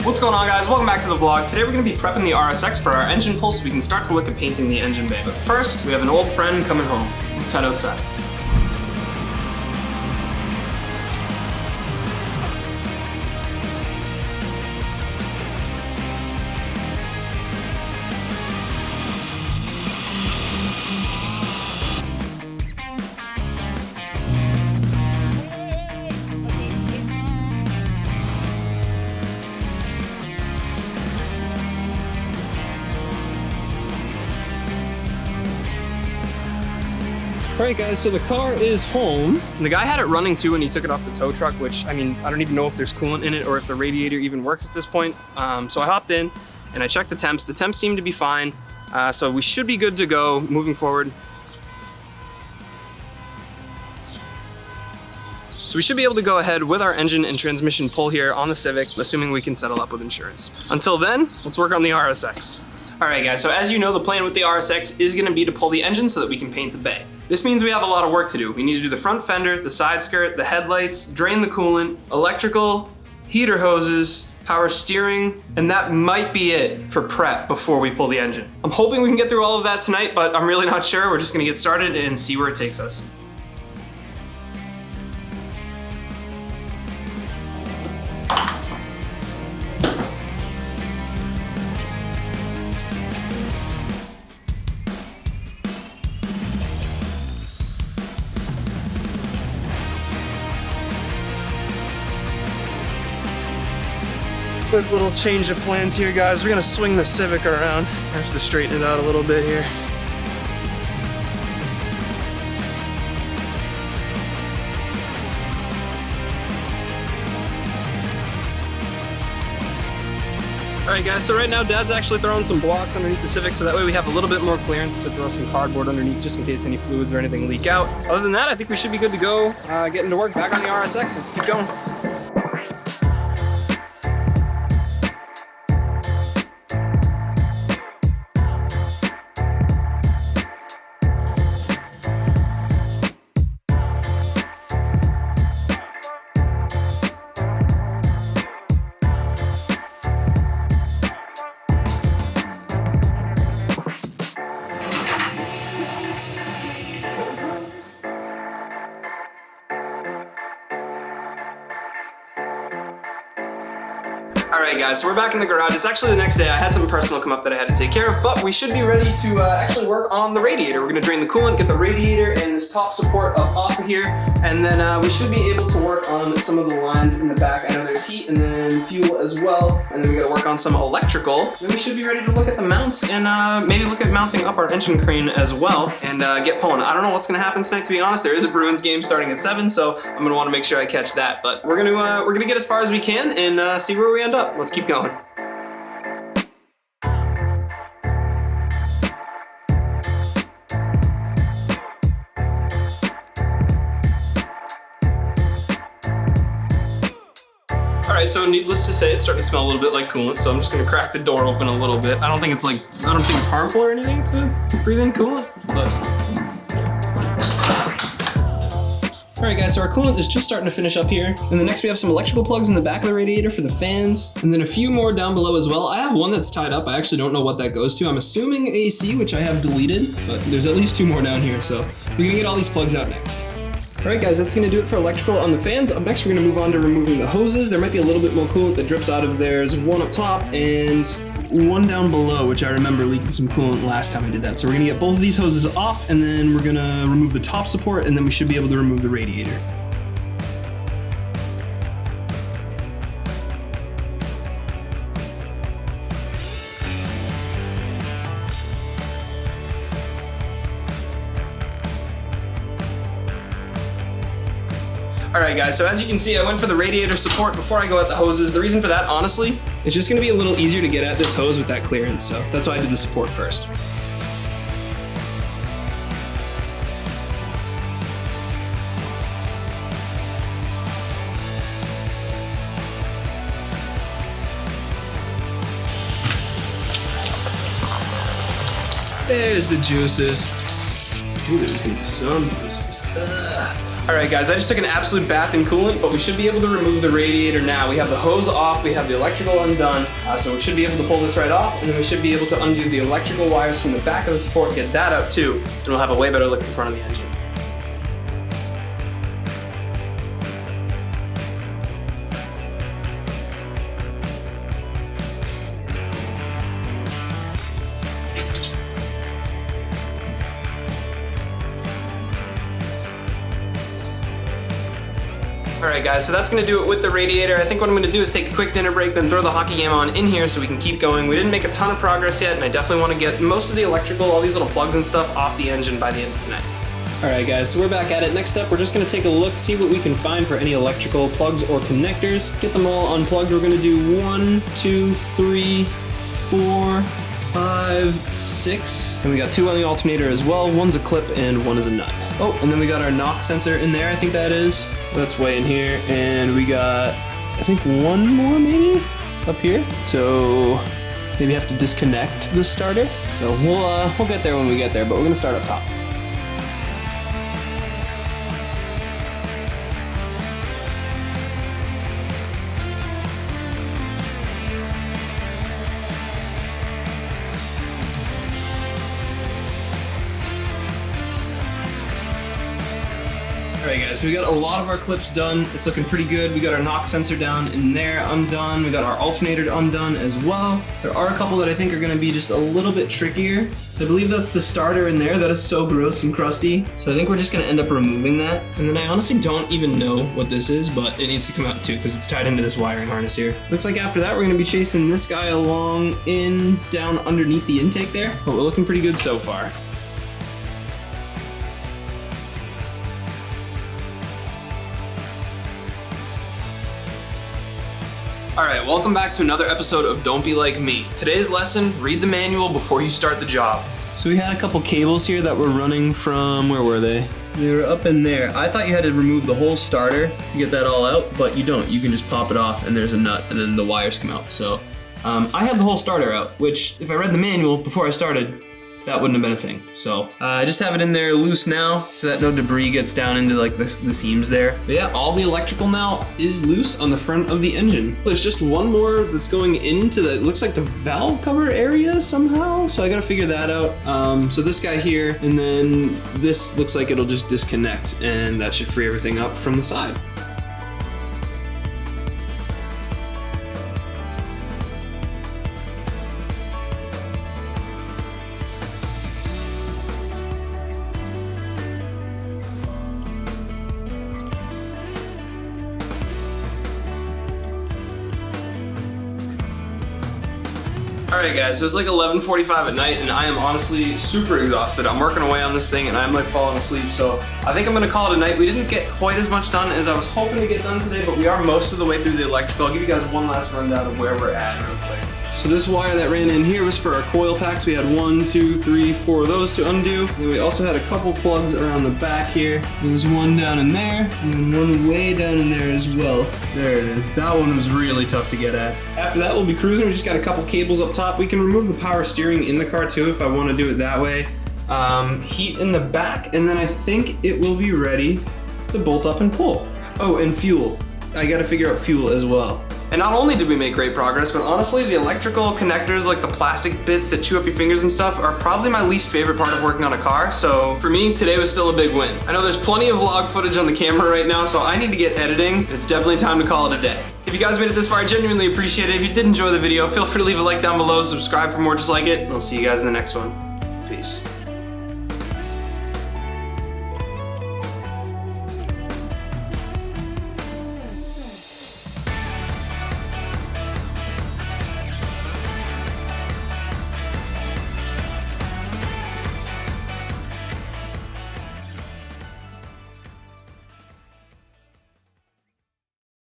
What's going on, guys? Welcome back to the vlog. Today we're going to be prepping the RSX for our engine pull so we can start to look at painting the engine bay. But first, we have an old friend coming home. Let's head outside. Alright guys, so the car is home. And the guy had it running too and he took it off the tow truck, which, I mean, I don't even know if there's coolant in it or if the radiator even works at this point. So I hopped in and I checked the temps. The temps seem to be fine. So we should be good to go moving forward. So we should be able to go ahead with our engine and transmission pull here on the Civic, assuming we can settle up with insurance. Until then, let's work on the RSX. Alright guys, so as you know, the plan with the RSX is going to be to pull the engine so that we can paint the bay. This means we have a lot of work to do. We need to do the front fender, the side skirt, the headlights, drain the coolant, electrical, heater hoses, power steering, and that might be it for prep before we pull the engine. I'm hoping we can get through all of that tonight, but I'm really not sure. We're just gonna get started and see where it takes us. Quick little change of plans here, guys. We're gonna swing the Civic around. I have to straighten it out a little bit here. Alright guys, so right now Dad's actually throwing some blocks underneath the Civic so that way we have a little bit more clearance to throw some cardboard underneath just in case any fluids or anything leak out. Other than that, I think we should be good to go getting to work back on the RSX. Let's keep going. Alright guys, so we're back in the garage. It's actually the next day. I had something personal come up that I had to take care of, but we should be ready to actually work on the radiator. We're going to drain the coolant, get the radiator and this top support up off of here, and then we should be able to work on some of the lines in the back. I know there's heat and then fuel as well, and then we got to work on some electrical. Then we should be ready to look at the mounts and maybe look at mounting up our engine crane as well and get pulling. I don't know what's going to happen tonight, to be honest. There is a Bruins game starting at 7, so I'm going to want to make sure I catch that, but we're going to get as far as we can and see where we end up. Let's keep going. Alright, so needless to say, it's starting to smell a little bit like coolant, so I'm just gonna crack the door open a little bit. I don't think it's harmful or anything to breathe in coolant, but. Alright guys, so our coolant is just starting to finish up here. And then next we have some electrical plugs in the back of the radiator for the fans. And then a few more down below as well. I have one that's tied up. I actually don't know what that goes to. I'm assuming AC, which I have deleted, but there's at least 2 more down here. So we're gonna get all these plugs out next. Alright guys, that's gonna do it for electrical on the fans. Up next we're gonna move on to removing the hoses. There might be a little bit more coolant that drips out of there. There's one up top and one down below, which I remember leaking some coolant last time I did that. So we're gonna get both of these hoses off and then we're gonna remove the top support and then we should be able to remove the radiator. Alright guys, so as you can see, I went for the radiator support before I go at the hoses. The reason for that, honestly, it's just going to be a little easier to get at this hose with that clearance, so that's why I did the support first. There's the juices. Ooh, there's gonna be some juices. Ugh. Alright guys, I just took an absolute bath in coolant, but we should be able to remove the radiator now. We have the hose off, we have the electrical undone, so we should be able to pull this right off, and then we should be able to undo the electrical wires from the back of the support, get that out too, and we'll have a way better look at the front of the engine. Alright guys, so that's going to do it with the radiator. I think what I'm going to do is take a quick dinner break, then throw the hockey game on in here so we can keep going. We didn't make a ton of progress yet, and I definitely want to get most of the electrical, all these little plugs and stuff off the engine by the end of tonight. Alright guys, so we're back at it. Next up, we're just going to take a look, see what we can find for any electrical plugs or connectors. Get them all unplugged. We're going to do 1, 2, 3, 4, 5, 6. And we got 2 on the alternator as well. One's a clip and one is a nut. Oh, and then we got our knock sensor in there, I think that is. That's way in here. And we got, I think 1 more maybe up here. So maybe have to disconnect the starter. So we'll get there when we get there, but we're gonna start up top. Alright guys, so we got a lot of our clips done. It's looking pretty good. We got our knock sensor down in there undone. We got our alternator undone as well. There are a couple that I think are going to be just a little bit trickier. I believe that's the starter in there. That is so gross and crusty. So I think we're just going to end up removing that. And then I honestly don't even know what this is, but it needs to come out too because it's tied into this wiring harness here. Looks like after that we're going to be chasing this guy along down underneath the intake there. But we're looking pretty good so far. Alright, welcome back to another episode of Don't Be Like Me. Today's lesson, read the manual before you start the job. So we had a couple cables here that were running from, where were they? They were up in there. I thought you had to remove the whole starter to get that all out, but you don't. You can just pop it off and there's a nut and then the wires come out. So I had the whole starter out, which if I read the manual before I started, that wouldn't have been a thing. So I just have it in there loose now so that no debris gets down into like the seams there. But yeah, all the electrical now is loose on the front of the engine. There's just one more that's going into the, it looks like the valve cover area somehow. So I gotta figure that out. So this guy here, and then this looks like it'll just disconnect and that should free everything up from the side. Alright guys, so it's like 11:45 at night and I am honestly super exhausted. I'm working away on this thing and I'm like falling asleep, so I think I'm gonna call it a night. We didn't get quite as much done as I was hoping to get done today, but we are most of the way through the electrical. I'll give you guys one last rundown of where we're at real quick. So this wire that ran in here was for our coil packs. We had 1, 2, 3, 4 of those to undo. And we also had a couple plugs around the back here. There was one down in there, and then one way down in there as well. There it is. That one was really tough to get at. After that, we'll be cruising. We just got a couple cables up top. We can remove the power steering in the car too if I want to do it that way. Heat in the back, and then I think it will be ready to bolt up and pull. Oh, and fuel. I gotta figure out fuel as well. And not only did we make great progress, but honestly, the electrical connectors, like the plastic bits that chew up your fingers and stuff, are probably my least favorite part of working on a car. So for me, today was still a big win. I know there's plenty of vlog footage on the camera right now, so I need to get editing. It's definitely time to call it a day. If you guys made it this far, I genuinely appreciate it. If you did enjoy the video, feel free to leave a like down below, subscribe for more just like it, and I'll see you guys in the next one. Peace.